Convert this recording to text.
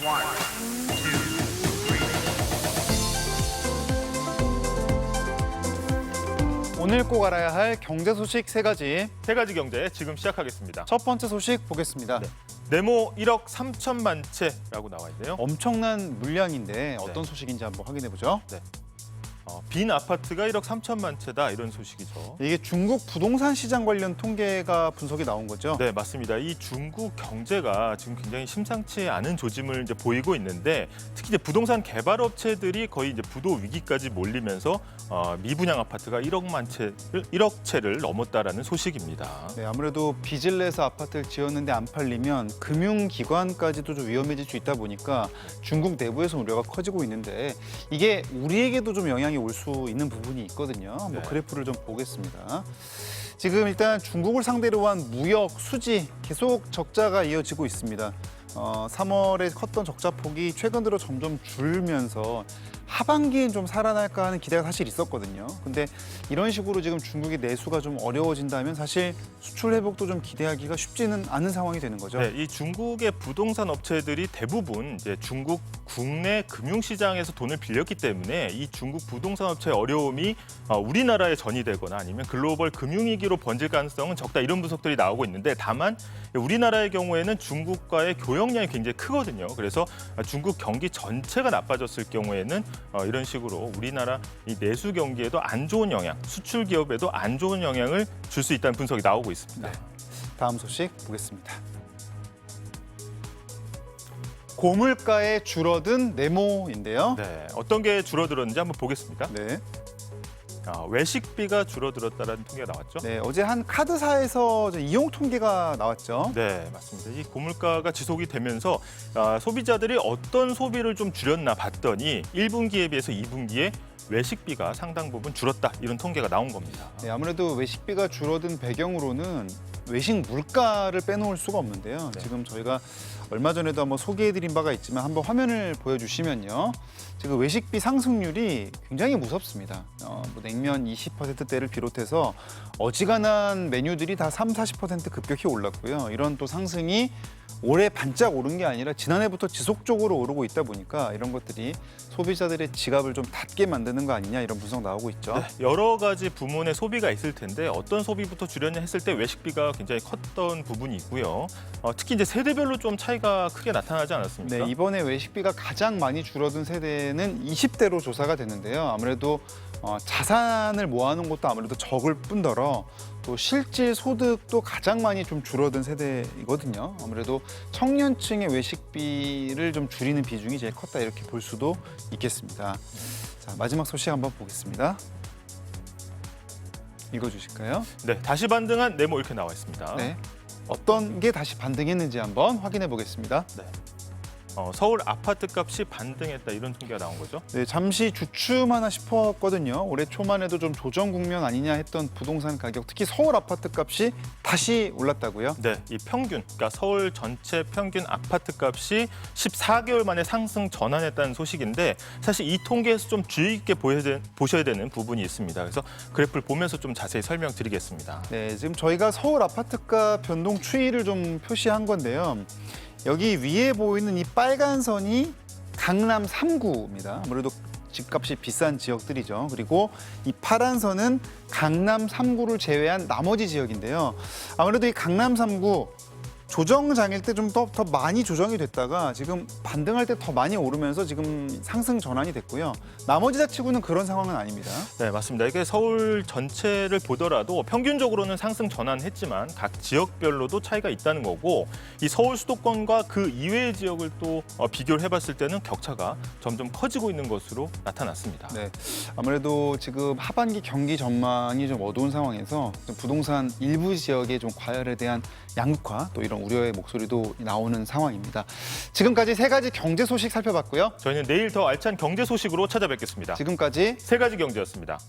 One, two, three. 오늘 꼭 알아야 할 경제 소식 세 가지. 세 가지 경제 지금 시작하겠습니다. 첫 번째 소식 보겠습니다. 네. 네모 1억 3천만 채라고 나와 있네요. 엄청난 물량인데 어떤 소식인지 한번 확인해 보죠. 빈 아파트가 1억 3천만 채다 이런 소식이죠. 이게 중국 부동산 시장 관련 통계가 분석이 나온 거죠. 네, 맞습니다. 이 중국 경제가 지금 굉장히 심상치 않은 조짐을 이제 보이고 있는데 특히 이제 부동산 개발 업체들이 거의 이제 부도 위기까지 몰리면서 미분양 아파트가 1억 채를 넘었다라는 소식입니다. 네, 아무래도 빚을 내서 아파트를 지었는데 안 팔리면 금융기관까지도 좀 위험해질 수 있다 보니까 중국 내부에서 우려가 커지고 있는데 이게 우리에게도 좀 영향이 올 수 있는 부분이 있거든요. 네. 그래프를 좀 보겠습니다. 지금 일단 중국을 상대로 한 무역 수지 계속 적자가 이어지고 있습니다. 3월에 컸던 적자 폭이 최근 들어 점점 줄면서 하반기엔 좀 살아날까 하는 기대가 사실 있었거든요. 근데 이런 식으로 지금 중국의 내수가 좀 어려워진다면 사실 수출 회복도 좀 기대하기가 쉽지는 않은 상황이 되는 거죠. 네, 이 중국의 부동산 업체들이 대부분 이제 중국 국내 금융시장에서 돈을 빌렸기 때문에 이 중국 부동산 업체의 어려움이 우리나라에 전이되거나 아니면 글로벌 금융위기로 번질 가능성은 적다 이런 분석들이 나오고 있는데 다만 우리나라의 경우에는 중국과의 교역량이 굉장히 크거든요. 그래서 중국 경기 전체가 나빠졌을 경우에는 이런 식으로 우리나라 이 내수 경기에도 안 좋은 영향, 수출 기업에도 안 좋은 영향을 줄 수 있다는 분석이 나오고 있습니다. 네. 다음 소식 보겠습니다. 고물가에 줄어든 네모인데요. 네, 어떤 게 줄어들었는지 한번 보겠습니다. 네. 외식비가 줄어들었다는 통계가 나왔죠. 네, 어제 한 카드사에서 이용 통계가 나왔죠. 네, 맞습니다. 이 고물가가 지속이 되면서 소비자들이 어떤 소비를 좀 줄였나 봤더니 1분기에 비해서 2분기에 외식비가 상당 부분 줄었다 이런 통계가 나온 겁니다. 네, 아무래도 외식비가 줄어든 배경으로는 외식 물가를 빼놓을 수가 없는데요. 네. 지금 저희가 얼마 전에도 한번 소개해드린 바가 있지만 한번 화면을 보여주시면요. 지금 외식비 상승률이 굉장히 무섭습니다. 냉면 20%대를 비롯해서 어지간한 메뉴들이 다 30~40% 급격히 올랐고요. 이런 또 상승이 올해 반짝 오른 게 아니라 지난해부터 지속적으로 오르고 있다 보니까 이런 것들이 소비자들의 지갑을 좀 닫게 만드는 거 아니냐 이런 분석 나오고 있죠. 네, 여러 가지 부문의 소비가 있을 텐데 어떤 소비부터 줄였냐 했을 때 외식비가 굉장히 컸던 부분이 있고요. 특히 이제 세대별로 좀 차이가 크게 나타나지 않았습니까? 네, 이번에 외식비가 가장 많이 줄어든 세대는 20대로 조사가 됐는데요. 아무래도 자산을 모아놓은 것도 아무래도 적을 뿐더러 또 실질 소득도 가장 많이 좀 줄어든 세대이거든요. 아무래도 청년층의 외식비를 좀 줄이는 비중이 제일 컸다 이렇게 볼 수도 있겠습니다. 자, 마지막 소식 한번 보겠습니다. 읽어주실까요? 네, 다시 반등한 네모 이렇게 나와 있습니다. 네. 어떤 게 다시 반등했는지 한번 확인해 보겠습니다. 네. 서울 아파트 값이 반등했다 이런 통계가 나온 거죠. 네, 잠시 주춤하나 싶었거든요. 올해 초만 해도 좀 조정 국면 아니냐 했던 부동산 가격, 특히 서울 아파트 값이 다시 올랐다고요? 네, 이 평균, 그러니까 서울 전체 평균 아파트 값이 14개월 만에 상승 전환했다는 소식인데 사실 이 통계에서 좀 주의 깊게 보셔야 되는 부분이 있습니다. 그래서 그래프를 보면서 좀 자세히 설명드리겠습니다. 네, 지금 저희가 서울 아파트가 변동 추이를 좀 표시한 건데요. 여기 위에 보이는 이 빨간 선이 강남 3구입니다. 아무래도 집값이 비싼 지역들이죠. 그리고 이 파란 선은 강남 3구를 제외한 나머지 지역인데요. 아무래도 이 강남 3구 조정장일 때 좀 더 많이 조정이 됐다가 지금 반등할 때 더 많이 오르면서 지금 상승 전환이 됐고요. 나머지 자치구는 그런 상황은 아닙니다. 네, 맞습니다. 이게 서울 전체를 보더라도 평균적으로는 상승 전환했지만 각 지역별로도 차이가 있다는 거고 이 서울 수도권과 그 이외의 지역을 또 비교를 해봤을 때는 격차가 점점 커지고 있는 것으로 나타났습니다. 네, 아무래도 지금 하반기 경기 전망이 좀 어두운 상황에서 부동산 일부 지역의 좀 과열에 대한 양극화 또 이런 우려의 목소리도 나오는 상황입니다. 지금까지 세 가지 경제 소식 살펴봤고요. 저희는 내일 더 알찬 경제 소식으로 찾아뵙겠습니다. 지금까지 세 가지 경제였습니다.